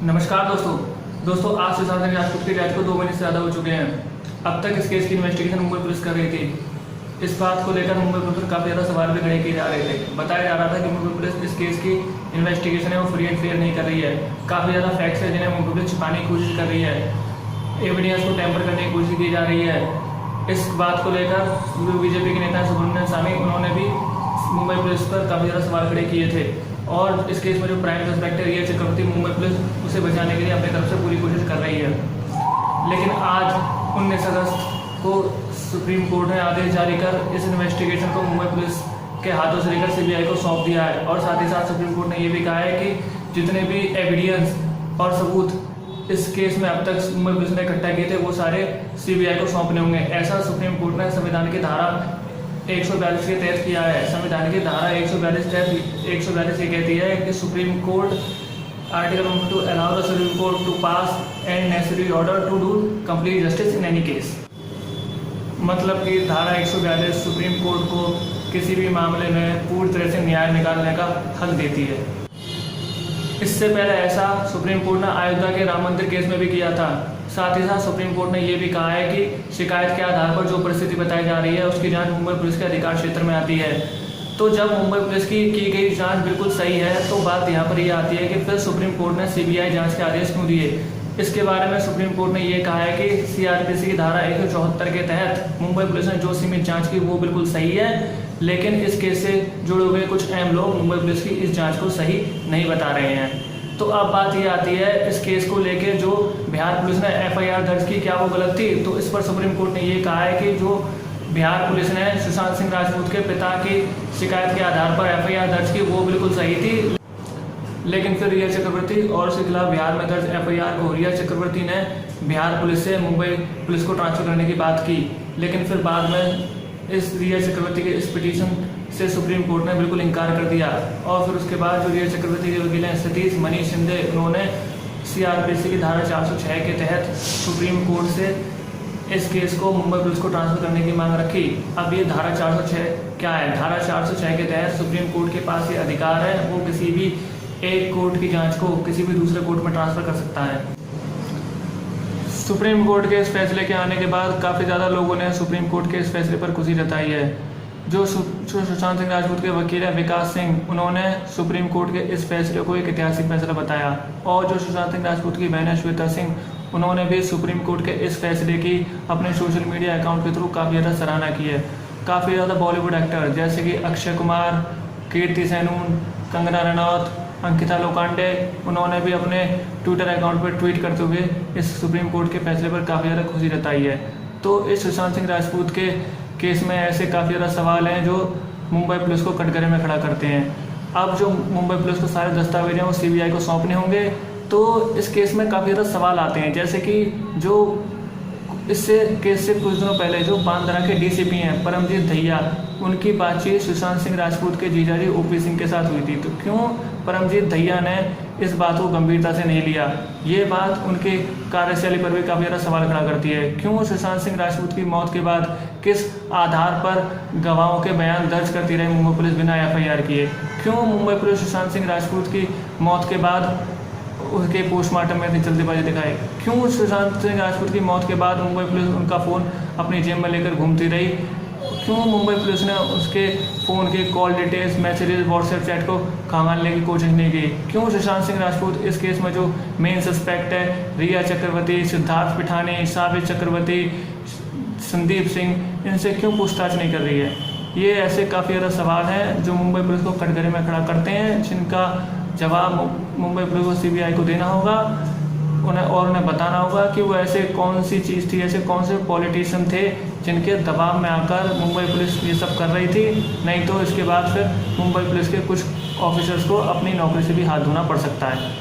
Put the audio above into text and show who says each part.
Speaker 1: नमस्कार दोस्तों आज सुशांत सिंह राजपूत के डेथ को 2 महीने से ज़्यादा हो चुके हैं। अब तक इस केस की इन्वेस्टिगेशन मुंबई पुलिस कर रही थी। इस बात को लेकर मुंबई पुलिस पर काफ़ी ज़्यादा सवाल भी खड़े किए जा रहे थे। बताया जा रहा था कि मुंबई पुलिस इस केस की इन्वेस्टिगेशन है वो फ्री एंड फेयर नहीं कर रही है। काफ़ी ज़्यादा फैक्ट्स है जिन्हें मुंबई पुलिस छिपाने की कोशिश कर रही है, एविडेंस को टैंपर करने की कोशिश की जा रही है। इस बात को लेकर बीजेपी के नेता सुब्रमण्यम स्वामी उन्होंने भी मुंबई पुलिस पर काफ़ी ज़्यादा सवाल खड़े किए थे और इस केस में जो प्राइम सस्पेक्ट है रिया चक्रवर्ती, मुंबई पुलिस उसे बचाने के लिए अपनी तरफ से पूरी कोशिश कर रही है। लेकिन आज 19 अगस्त को सुप्रीम कोर्ट ने आदेश जारी कर इस इन्वेस्टिगेशन को मुंबई पुलिस के हाथों से लेकर सीबीआई को सौंप दिया है और साथ ही साथ सुप्रीम कोर्ट ने यह भी कहा है कि जितने भी एविडेंस और सबूत इस केस में अब तक मुंबई पुलिस ने इकट्ठा किए थे वो सारे सीबीआई को सौंपने होंगे। ऐसा सुप्रीम कोर्ट ने संविधान की धारा 142 के तहत किया है। संविधान की धारा 142 ये कहती है कि supreme court article 1 two allow the supreme court to pass and necessary order to do complete justice in any case. मतलब कि धारा 142 सुप्रीम कोर्ट को किसी भी मामले में पूरी तरह से न्याय निकालने का हक देती है। इससे पहले ऐसा सुप्रीम कोर्ट ने अयोध्या के राम मंदिर केस में भी किया था। साथ ही साथ सुप्रीम कोर्ट ने यह भी कहा है कि शिकायत के आधार पर जो परिस्थिति बताई जा रही है उसकी जांच मुंबई पुलिस के अधिकार क्षेत्र में आती है। तो जब मुंबई पुलिस की गई जांच बिल्कुल सही है तो बात यहाँ पर यह आती है कि फिर सुप्रीम कोर्ट ने सीबीआई जांच के आदेश क्यों दिए। इसके बारे में सुप्रीम कोर्ट ने यह कहा है कि सीआरपीसी की धारा 174 के तहत मुंबई पुलिस ने जो सीमित जाँच की वो बिल्कुल सही है, लेकिन इस केस से जुड़े हुए कुछ अहम लोग मुंबई पुलिस की इस जाँच को सही नहीं बता रहे हैं। तो अब बात ये आती है इस केस को लेके जो बिहार पुलिस ने एफआईआर दर्ज की, क्या वो गलत थी? तो इस पर सुप्रीम कोर्ट ने ये कहा है कि जो बिहार पुलिस ने सुशांत सिंह राजपूत के पिता की शिकायत के आधार पर एफआईआर दर्ज की वो बिल्कुल सही थी। लेकिन फिर रिया चक्रवर्ती और उसके खिलाफ बिहार में दर्ज एफआईआर को रिया चक्रवर्ती ने बिहार पुलिस से मुंबई पुलिस को ट्रांसफर करने की बात की, लेकिन फिर बाद में इस रिया चक्रवर्ती के इस पिटीशन से सुप्रीम कोर्ट ने बिल्कुल इनकार कर दिया। और फिर उसके बाद जो रिया चक्रवर्ती के वकील हैं सतीश मनीष शिंदे, उन्होंने सीआरपीसी की धारा 406 के तहत सुप्रीम कोर्ट से इस केस को मुंबई पुलिस को ट्रांसफर करने की मांग रखी। अब ये धारा 406 क्या है? धारा 406 के तहत सुप्रीम कोर्ट के पास ये अधिकार है, वो किसी भी एक कोर्ट की जांच को किसी भी दूसरे कोर्ट में ट्रांसफर कर सकता है। सुप्रीम कोर्ट के इस फैसले के आने के बाद काफ़ी ज़्यादा लोगों ने सुप्रीम कोर्ट के इस फैसले पर खुशी जताई है। जो सुशांत सिंह राजपूत के वकील है विकास सिंह, उन्होंने सुप्रीम कोर्ट के इस फैसले को एक ऐतिहासिक फैसला बताया। और जो सुशांत सिंह राजपूत की बहन है श्वेता सिंह, उन्होंने भी सुप्रीम कोर्ट के इस फैसले की अपने सोशल मीडिया अकाउंट के थ्रू काफ़ी ज़्यादा सराहना की है। काफ़ी ज़्यादा बॉलीवुड एक्टर जैसे कि अक्षय कुमार, कीर्ति सेनन, कंगना रनौत, अंकिता लोकांडे, उन्होंने भी अपने ट्विटर अकाउंट पर ट्वीट करते हुए इस सुप्रीम कोर्ट के फैसले पर काफ़ी ज़्यादा खुशी जताई है। तो इस सुशांत सिंह राजपूत के केस में ऐसे काफ़ी ज़्यादा सवाल हैं जो मुंबई पुलिस को कटघरे में खड़ा करते हैं। अब जो मुंबई पुलिस को सारे दस्तावेज हैं वो सीबीआई को सौंपने होंगे, तो इस केस में काफ़ी ज़्यादा सवाल आते हैं। जैसे कि जो इससे केस से कुछ दिनों पहले जो बांद्रा के डीसीपी हैं परमजीत दहिया, उनकी बातचीत सुशांत सिंह राजपूत के जीजाजी ओपी सिंह के साथ हुई थी। तो क्यों परमजीत दहिया ने इस बात को गंभीरता से नहीं लिया? ये बात उनके कार्यशैली पर भी काफ़ी ज़्यादा सवाल खड़ा करती है। क्यों सुशांत सिंह राजपूत की मौत के बाद किस आधार पर गवाहों के बयान दर्ज करती रही मुंबई पुलिस बिना एफआईआर किए? क्यों मुंबई पुलिस सुशांत सिंह राजपूत की मौत के बाद उसके पोस्टमार्टम में इतनी जल्दीबाजी दिखाई? क्यों सुशांत सिंह राजपूत की मौत के बाद मुंबई पुलिस उनका फ़ोन अपनी जेब में लेकर घूमती रही? क्यों मुंबई पुलिस ने उसके फ़ोन के call details, messages, WhatsApp chat को खंगालने की कोशिश नहीं की? क्यों सुशांत सिंह राजपूत इस केस में जो मेन सस्पेक्ट है रिया चक्रवर्ती, सिद्धार्थ पिठानी, साबित चक्रवर्ती, संदीप सिंह, इनसे क्यों पूछताछ नहीं कर रही है? ये ऐसे काफ़ी ज़्यादा सवाल हैं जो मुंबई पुलिस को कटघरे में खड़ा करते हैं, जिनका जवाब मुंबई पुलिस को सीबीआई को देना होगा उन्हें बताना होगा कि वो ऐसे कौन सी चीज़ थी, ऐसे कौन से पॉलिटिशियन थे जिनके दबाव में आकर मुंबई पुलिस ये सब कर रही थी। नहीं तो इसके बाद फिर मुंबई पुलिस के कुछ ऑफिसर्स को अपनी नौकरी से भी हाथ धोना पड़ सकता है।